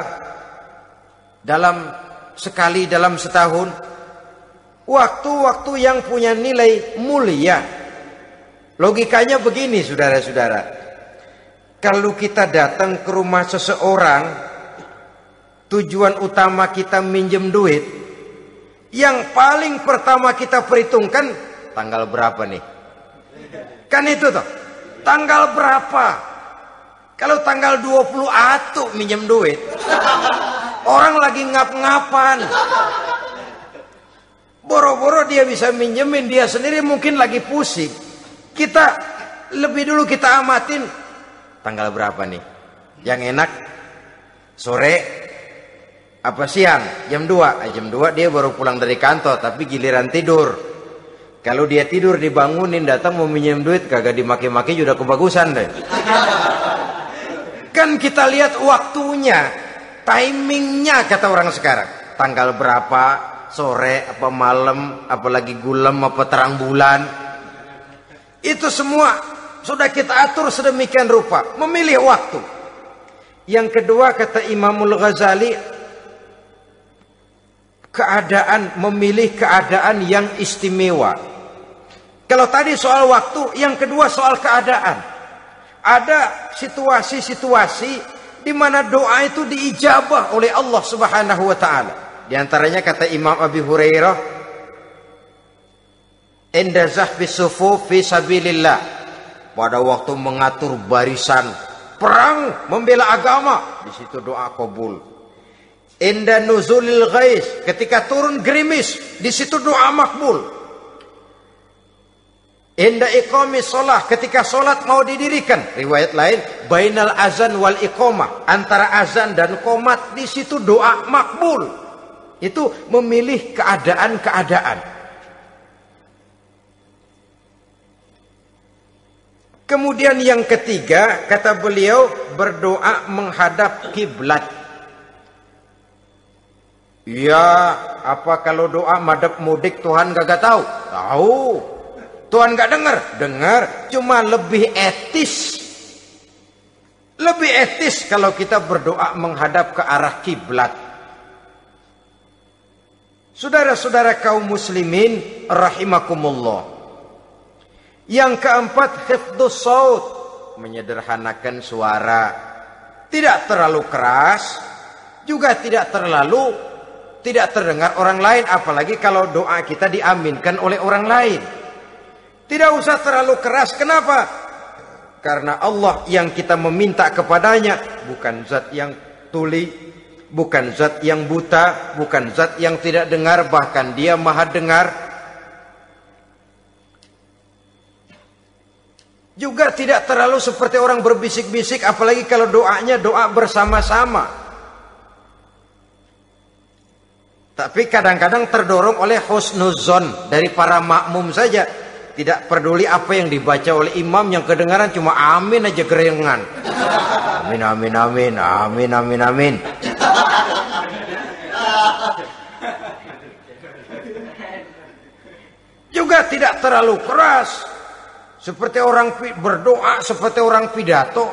sekali dalam setahun. Waktu-waktu yang punya nilai mulia. Logikanya begini, saudara-saudara. Kalau kita datang ke rumah seseorang, tujuan utama kita minjem duit, yang paling pertama kita perhitungkan tanggal berapa nih? Kan itu toh, tanggal berapa? Kalau tanggal 20 atuh minjem duit, orang lagi ngap-ngapan, boro-boro dia bisa minjemin, dia sendiri mungkin lagi pusing. Kita lebih dulu kita amatin tanggal berapa nih? Yang enak sore apa siang? Jam 2. Jam 2 dia baru pulang dari kantor, tapi giliran tidur. Kalau dia tidur dibangunin datang mau minjem duit, kagak dimaki-maki sudah kebagusan deh. Kan kita lihat waktunya, timingnya kata orang sekarang. Tanggal berapa, sore apa malam, apalagi gulam apa terang bulan. Itu semua sudah kita atur sedemikian rupa, memilih waktu. Yang kedua kata Imamul Ghazali, memilih keadaan yang istimewa. Kalau tadi soal waktu, yang kedua soal keadaan. Ada situasi-situasi di mana doa itu diijabah oleh Allah Subhanahu wa taala. Di antaranya kata Imam Abi Hurairah, "Inda zahfis sufuf fi sabilillah." Pada waktu mengatur barisan perang membela agama, di situ doa kabul. Inda nuzulil ghais, ketika turun gerimis, di situ doa makbul. Inda iqamis shalah, ketika salat mau didirikan, riwayat lain bainal azan wal iqamah, antara azan dan qomat, di situ doa makbul. Itu memilih keadaan-keadaan. Kemudian yang ketiga kata beliau, berdoa menghadap kiblat. Ya, apa kalau doa madhab mudik Tuhan gak tahu? Tahu. Tuhan gak dengar? Dengar. Cuma lebih etis. Lebih etis kalau kita berdoa menghadap ke arah kiblat. Saudara-saudara kaum muslimin rahimakumullah. Yang keempat, hifdzus shaut, menyederhanakan suara. Tidak terlalu keras, juga tidak terdengar orang lain, apalagi kalau doa kita diaminkan oleh orang lain. Tidak usah terlalu keras. Kenapa? Karena Allah yang kita meminta kepadanya bukan zat yang tuli, bukan zat yang buta, bukan zat yang tidak dengar, bahkan dia maha dengar. Juga tidak terlalu seperti orang berbisik-bisik, apalagi kalau doanya doa bersama-sama. Tapi kadang-kadang terdorong oleh husnuzon dari para makmum saja. Tidak peduli apa yang dibaca oleh imam, yang kedengaran cuma amin aja gerengan. Amin, amin, amin, amin, amin, amin. Juga tidak terlalu keras, seperti orang berdoa, seperti orang pidato.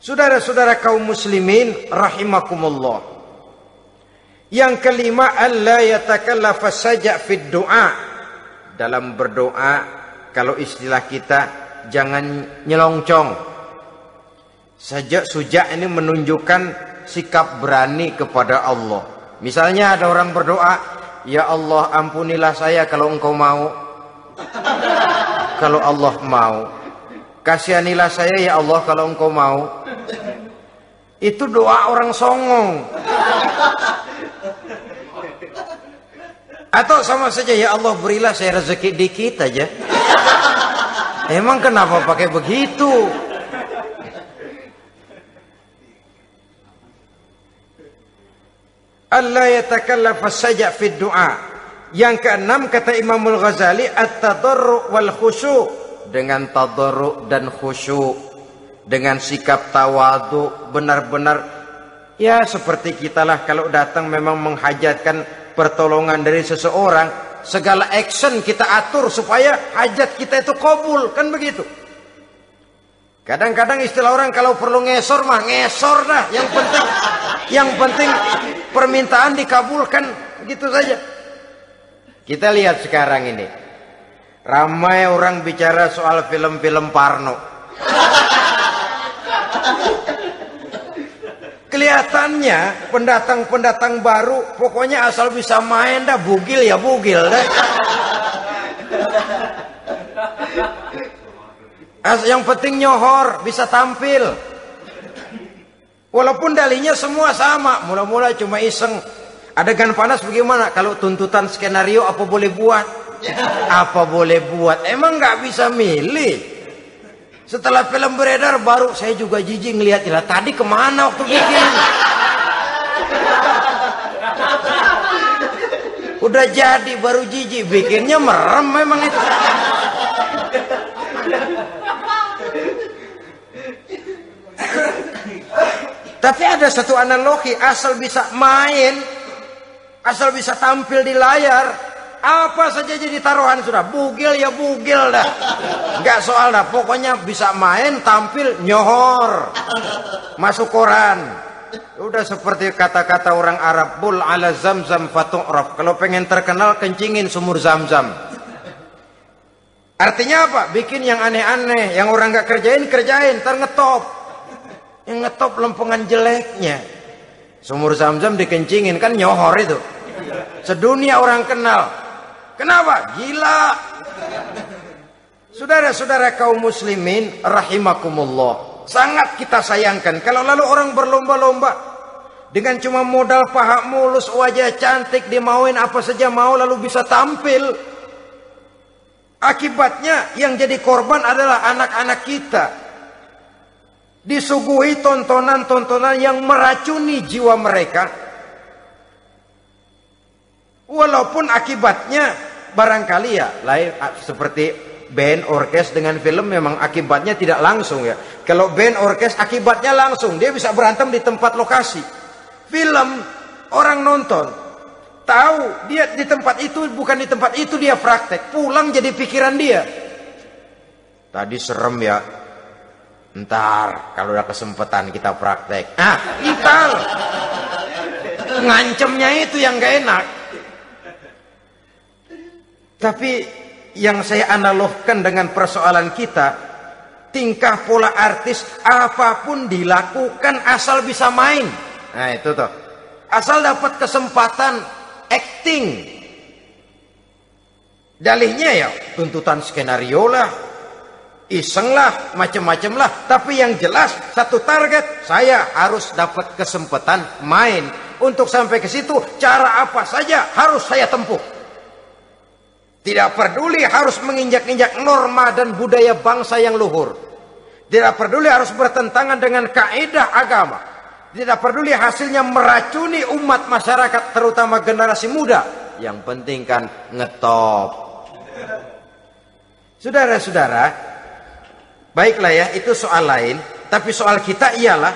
Saudara-saudara kaum muslimin rahimakumullah. Yang kelima, alla yatakallafa saja fid du'a. Dalam berdoa, kalau istilah kita, jangan nyelongcong. Sajak sujak ini menunjukkan sikap berani kepada Allah. Misalnya ada orang berdoa, ya Allah ampunilah saya kalau engkau mau. Kalau Allah mau. Kasihanilah saya ya Allah kalau engkau mau. Itu doa orang songong. Atau sama saja, ya Allah berilah saya rezeki dikit aja. Emang kenapa pakai begitu? Allah yatakallafa saja fid du'a. Yang keenam kata Imam Al-Ghazali, at-tadarru' wal khusyu'. Dengan tadarru' dan khusyu', dengan sikap tawadu, benar-benar ya seperti kitalah kalau datang memang menghajatkan pertolongan dari seseorang, segala action kita atur supaya hajat kita itu kabul, kan begitu. Kadang-kadang istilah orang kalau perlu ngesor mah ngesor dah, yang penting permintaan dikabulkan, gitu saja. Kita lihat sekarang ini, ramai orang bicara soal film-film Parno. Kelihatannya pendatang-pendatang baru, pokoknya asal bisa main dah, bugil ya bugil dah. Yang penting nyohor, bisa tampil. Walaupun dalinya semua sama, mula-mula cuma iseng. Adegan panas bagaimana? Kalau tuntutan skenario apa boleh buat? Apa boleh buat? Emang nggak bisa milih. Setelah film beredar baru saya juga jijik ngelihat, lah tadi kemana waktu bikin? Udah jadi baru jijik, bikinnya merem memang itu. Tapi ada satu analogi, asal bisa main, asal bisa tampil di layar, apa saja jadi taruhan sudah. Bugil ya bugil dah, nggak soal dah, pokoknya bisa main, tampil, nyohor, masuk koran. Udah seperti kata-kata orang Arab, bul ala zamzam fatu'raf. Kalau pengen terkenal kencingin sumur Zamzam. Artinya apa? Bikin yang aneh-aneh, yang orang nggak kerjain, ntar ngetop. Yang ngetop lempengan jeleknya. Sumur Zamzam dikencingin, kan nyohor itu. Sedunia orang kenal. Kenapa? Gila. Saudara-saudara kaum muslimin rahimakumullah, sangat kita sayangkan kalau lalu orang berlomba-lomba dengan cuma modal paha mulus, wajah cantik, dimauin apa saja mau, lalu bisa tampil. Akibatnya yang jadi korban adalah anak-anak kita. Disuguhi tontonan-tontonan yang meracuni jiwa mereka. Walaupun akibatnya barangkali ya lain, seperti band orkes dengan film memang akibatnya tidak langsung ya. Kalau band orkes akibatnya langsung, dia bisa berantem di tempat lokasi. Film orang nonton tahu dia di tempat itu, bukan di tempat itu dia praktek, pulang jadi pikiran dia. Tadi serem ya, ntar kalau udah kesempatan kita praktek. Ntar ngancemnya itu yang gak enak. Tapi yang saya analogkan dengan persoalan kita, tingkah pola artis apapun dilakukan asal bisa main. Nah itu tuh, asal dapat kesempatan acting. Dalihnya ya tuntutan skenario lah. iseng lah, macam-macam lah. Tapi yang jelas satu target, saya harus dapat kesempatan main. Untuk sampai ke situ, cara apa saja harus saya tempuh. Tidak peduli harus menginjak-injak norma dan budaya bangsa yang luhur. Tidak peduli harus bertentangan dengan kaidah agama. Tidak peduli hasilnya meracuni umat masyarakat, terutama generasi muda. Yang penting kan ngetop. Saudara-saudara, baiklah ya, itu soal lain. Tapi soal kita ialah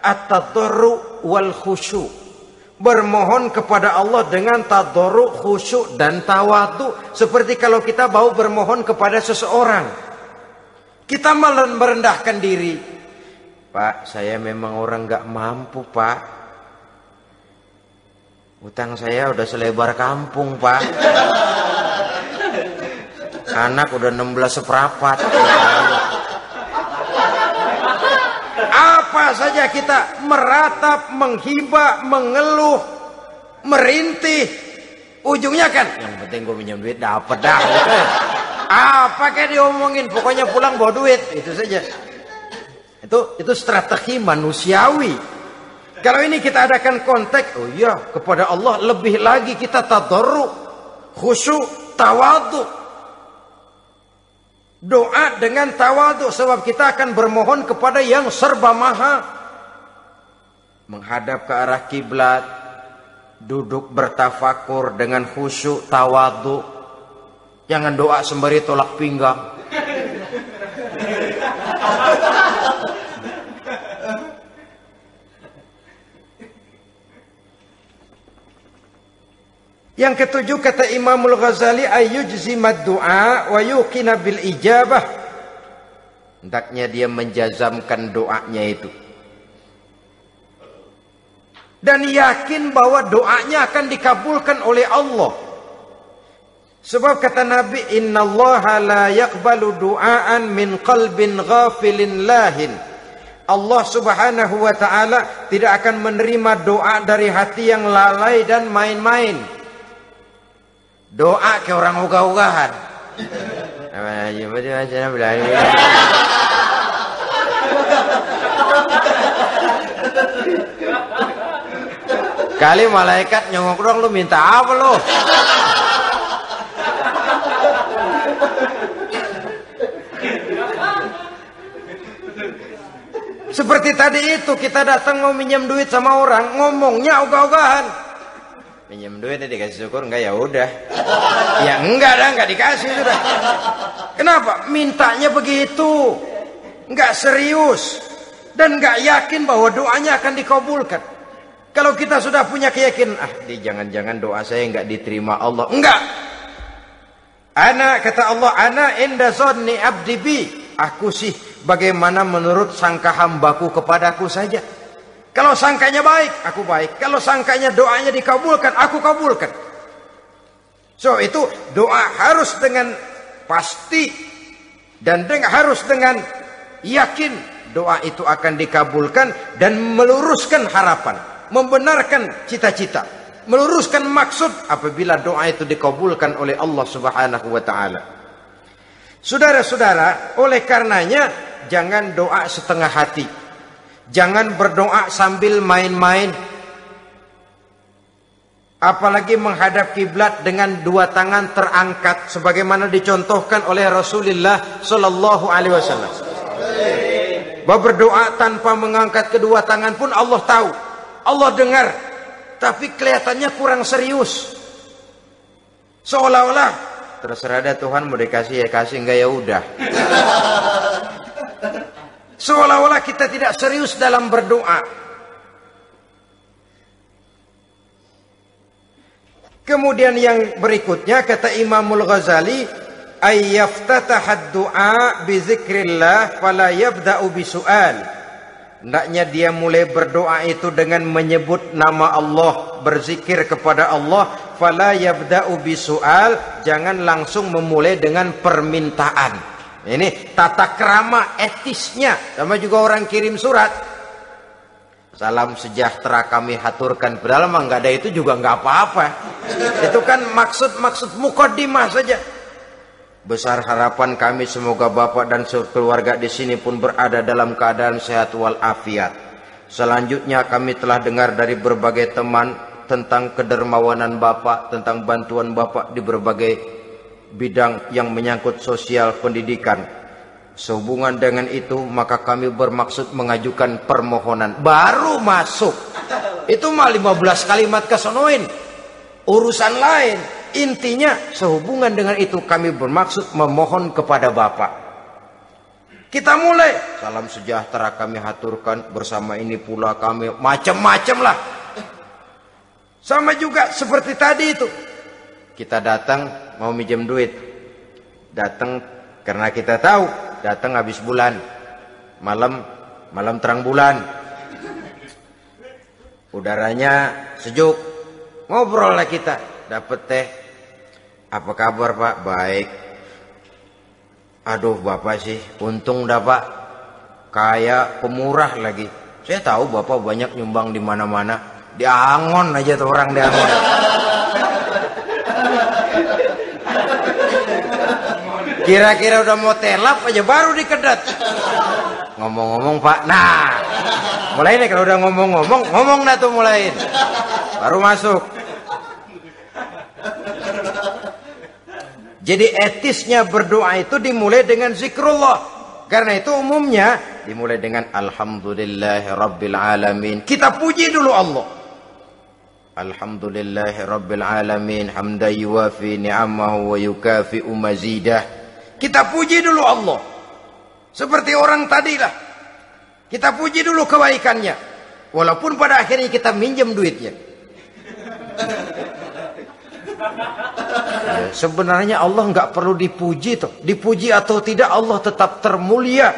at-tadarru wal khusyu'. Bermohon kepada Allah dengan tadarru, khusyuk dan tawadhu. Seperti kalau kita mau bermohon kepada seseorang, kita malah merendahkan diri. Pak, saya memang orang gak mampu, Pak. Utang saya udah selebar kampung, Pak. Anak udah 16 seperempat. Apa saja kita meratap, menghibah, mengeluh, merintih, ujungnya kan yang penting gue minjem duit dapat dah gitu. Apa kayak diomongin, pokoknya pulang bawa duit, itu saja. Itu strategi manusiawi. Kalau ini kita adakan konteks, oh iya, kepada Allah lebih lagi kita tadarru, khusyuk, tawadhu. Doa dengan tawadhu, sebab kita akan bermohon kepada yang serba maha. Menghadap ke arah kiblat, duduk bertafakur dengan khusyuk, tawadhu. Jangan doa sembari tolak pinggang. Yang ketujuh, kata Imamul Ghazali, ayyujzimad du'a wa yuqina bil ijabah. Hendaknya dia menjazamkan doanya itu dan yakin bahwa doanya akan dikabulkan oleh Allah. Sebab kata Nabi, innallaha la yaqbalu du'aan min qalbin ghafilin lahin. Allah subhanahu wa ta'ala tidak akan menerima doa dari hati yang lalai dan main-main. Doa ke orang ogah-ogahan. Kali malaikat nyongok dong, lu minta apa lu? Seperti tadi itu, kita datang mau minjem duit sama orang, ngomongnya ogah-ogahan. Minjem duit dikasih syukur, enggak ya udah. Ya enggak dah, enggak dikasih sudah. Kenapa? Mintanya begitu. Enggak serius dan enggak yakin bahwa doanya akan dikabulkan. Kalau kita sudah punya keyakinan, jangan-jangan doa saya enggak diterima Allah. Enggak. Kata Allah, ana inda zanni abdi bi. Aku sih bagaimana menurut sangka hambaku kepadaku saja. Kalau sangkanya baik, aku baik. Kalau sangkanya doanya dikabulkan, aku kabulkan. So itu doa harus dengan pasti dan harus dengan yakin doa itu akan dikabulkan dan meluruskan harapan, membenarkan cita-cita, meluruskan maksud apabila doa itu dikabulkan oleh Allah Subhanahu wa taala. Saudara-saudara, oleh karenanya jangan doa setengah hati. Jangan berdoa sambil main-main. Apalagi menghadap kiblat dengan dua tangan terangkat sebagaimana dicontohkan oleh Rasulullah sallallahu alaihi wasallam. Bahwa berdoa tanpa mengangkat kedua tangan pun Allah tahu, Allah dengar, tapi kelihatannya kurang serius. Seolah-olah terserah ada Tuhan, mau dikasih ya kasih, enggak ya udah. Seolah-olah kita tidak serius dalam berdoa. Kemudian yang berikutnya kata Imamul Ghazali, ayyaftatahad du'a bi zikrillah fala yabda'u bi su'al. Hendaknya dia mulai berdoa itu dengan menyebut nama Allah, berzikir kepada Allah, fala yabda'u bi su'al, jangan langsung memulai dengan permintaan. Ini tata krama etisnya. Sama juga orang kirim surat, salam sejahtera kami haturkan, padahal mah nggak ada itu juga nggak apa-apa. Itu kan maksud mukaddimah saja. Besar harapan kami semoga Bapak dan keluarga di sini pun berada dalam keadaan sehat walafiat. Selanjutnya kami telah dengar dari berbagai teman tentang kedermawanan Bapak, tentang bantuan Bapak di berbagai bidang yang menyangkut sosial pendidikan. Sehubungan dengan itu maka kami bermaksud mengajukan permohonan. Baru masuk itu mah 15 kalimat kesonoin, urusan lain. Intinya sehubungan dengan itu kami bermaksud memohon kepada Bapak. Kita mulai. Salam sejahtera kami haturkan, bersama ini pula kami macam-macam lah. Sama juga seperti tadi itu. Kita datang mau minjem duit. Datang karena kita tahu datang habis bulan. Malam terang bulan. Udaranya sejuk. Ngobrol lah kita. Dapat teh. Apa kabar Pak? Baik. Aduh Bapak sih, untung dah Pak. Kayak pemurah lagi. Saya tahu Bapak banyak nyumbang di mana-mana. Di Angon aja tuh orang di Angon. Kira-kira udah mau telap aja baru dikedat. Ngomong-ngomong Pak. Nah, mulai nih kalau udah ngomong dah tuh mulain. Baru masuk. Jadi etisnya berdoa itu dimulai dengan zikrullah. Karena itu umumnya dimulai dengan alhamdulillahirabbil alamin. Kita puji dulu Allah. Alhamdulillahirabbil alamin hamdan yuwafi ni'amahu wa yukafi'u mazidah. Kita puji dulu Allah. Seperti orang tadilah. Kita puji dulu kebaikannya. Walaupun pada akhirnya kita minjem duitnya. Sebenarnya Allah nggak perlu dipuji toh. Dipuji atau tidak Allah tetap termulia.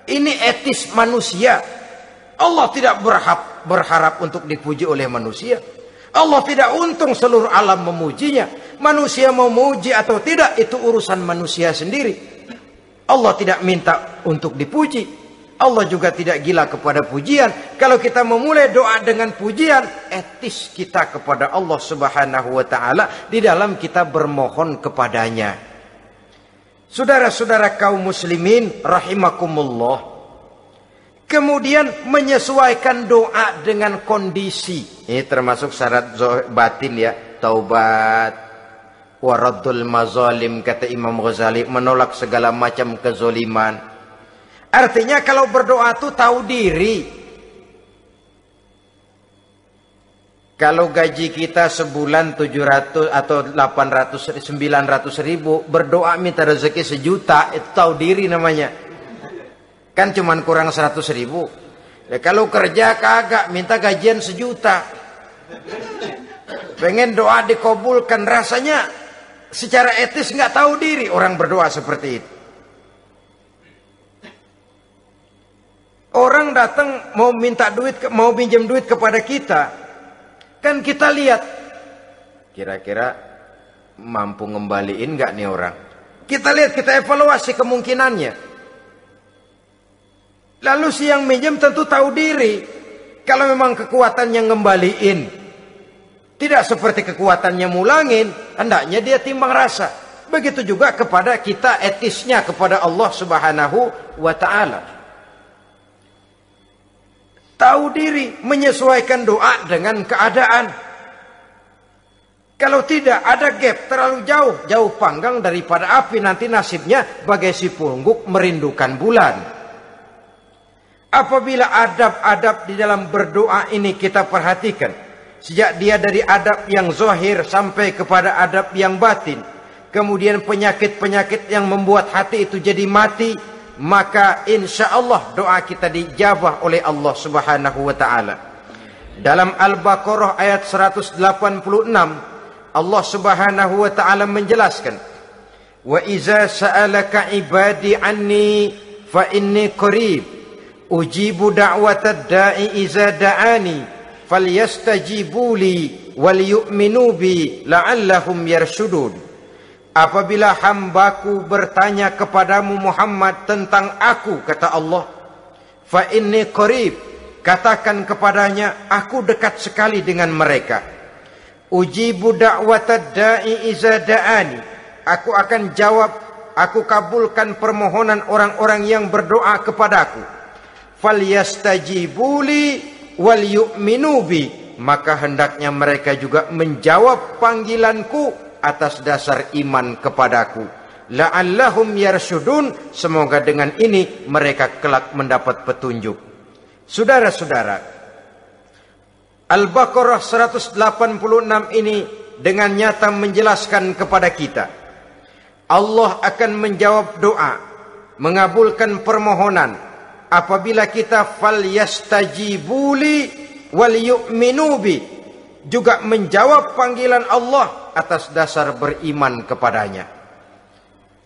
Ini etis manusia. Allah tidak berharap untuk dipuji oleh manusia. Allah tidak untung seluruh alam memujinya. Manusia mau muji atau tidak itu urusan manusia sendiri. Allah tidak minta untuk dipuji. Allah juga tidak gila kepada pujian. Kalau kita memulai doa dengan pujian, etis kita kepada Allah Subhanahu wa taala di dalam kita bermohon kepadanya. Saudara-saudara kaum muslimin rahimakumullah. Kemudian menyesuaikan doa dengan kondisi. Ini termasuk syarat batin ya, taubat wa raddul mazalim kata Imam Ghazali, menolak segala macam kezoliman. Artinya kalau berdoa itu tahu diri. Kalau gaji kita sebulan 700 atau 800 900 ribu, berdoa minta rezeki 1 juta, itu tahu diri namanya. Kan cuman kurang 100 ribu. Ya, kalau kerja kagak minta gajian 1 juta. Pengen doa dikabulkan, rasanya secara etis nggak tahu diri orang berdoa seperti itu. Orang datang mau minta duit, mau pinjam duit kepada kita, kan kita lihat kira-kira mampu ngembaliin nggak nih orang. Kita lihat, kita evaluasi kemungkinannya. Lalu si yang minjem tentu tahu diri. Kalau memang kekuatannya ngembaliin tidak seperti kekuatannya mulangin, hendaknya dia timbang rasa. Begitu juga kepada kita etisnya kepada Allah Subhanahu wa taala. Tahu diri, menyesuaikan doa dengan keadaan. Kalau tidak ada gap terlalu jauh panggang daripada api, nanti nasibnya bagai si pungguk merindukan bulan. Apabila adab-adab di dalam berdoa ini kita perhatikan, sejak dia dari adab yang zahir sampai kepada adab yang batin, kemudian penyakit-penyakit yang membuat hati itu jadi mati, maka insya Allah doa kita dijabah oleh Allah Subhanahu wa taala. Dalam Al-Baqarah ayat 186 Allah Subhanahu wa taala menjelaskan, wa iza sa'alaka ibadi anni fa inni qarib ujibu da'watad da'i iza da'ani falyastajibu li wal yu'minu bi la'allahum yarshudun. Apabila hambaku bertanya kepadamu Muhammad tentang aku, kata Allah, fa inni qarib, katakan kepadanya aku dekat sekali dengan mereka. Ujibu da'watad da'i iza da'ani, aku akan jawab aku kabulkan permohonan orang-orang yang berdoa kepadaku. Falyastajibuli wal yu'minu bi, maka hendaknya mereka juga menjawab panggilanku atas dasar iman kepadaku. La'allahum yarsyudun, semoga dengan ini mereka kelak mendapat petunjuk. Saudara-saudara, Al-Baqarah 186 ini dengan nyata menjelaskan kepada kita, Allah akan menjawab doa, mengabulkan permohonan apabila kita falyastajibuli wal yu'minu bi, juga menjawab panggilan Allah atas dasar beriman kepadanya.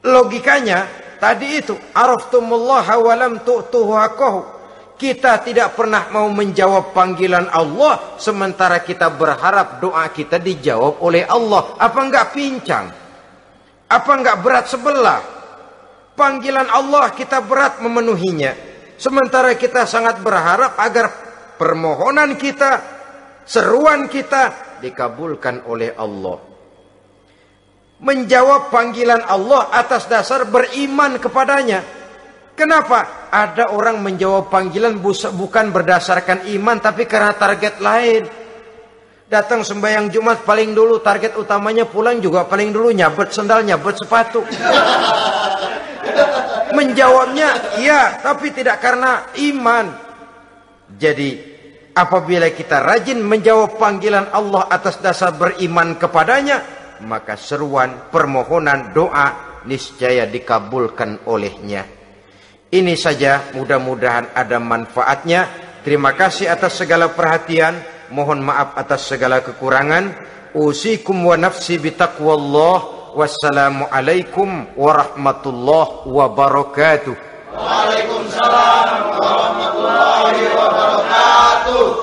Logikanya tadi itu, araftumullaha wa lam tu'tuhu haqqahu. Kita tidak pernah mau menjawab panggilan Allah sementara kita berharap doa kita dijawab oleh Allah. Apa enggak pincang? Apa enggak berat sebelah? Panggilan Allah kita berat memenuhinya, sementara kita sangat berharap agar permohonan kita, seruan kita dikabulkan oleh Allah. Menjawab panggilan Allah atas dasar beriman kepadanya. Kenapa? Ada orang menjawab panggilan bukan berdasarkan iman, tapi karena target lain. Datang sembahyang Jumat paling dulu, target utamanya pulang juga paling dulu nyabet sendal, nyabet sepatu. Menjawabnya iya, tapi tidak karena iman. Jadi apabila kita rajin menjawab panggilan Allah atas dasar beriman kepadanya, maka seruan, permohonan, doa niscaya dikabulkan olehnya. Ini saja, mudah-mudahan ada manfaatnya. Terima kasih atas segala perhatian. Mohon maaf atas segala kekurangan. Usikum wa nafsi bitaqwallah. Wassalamualaikum warahmatullahi wabarakatuh. Waalaikumsalam warahmatullahi wabarakatuh.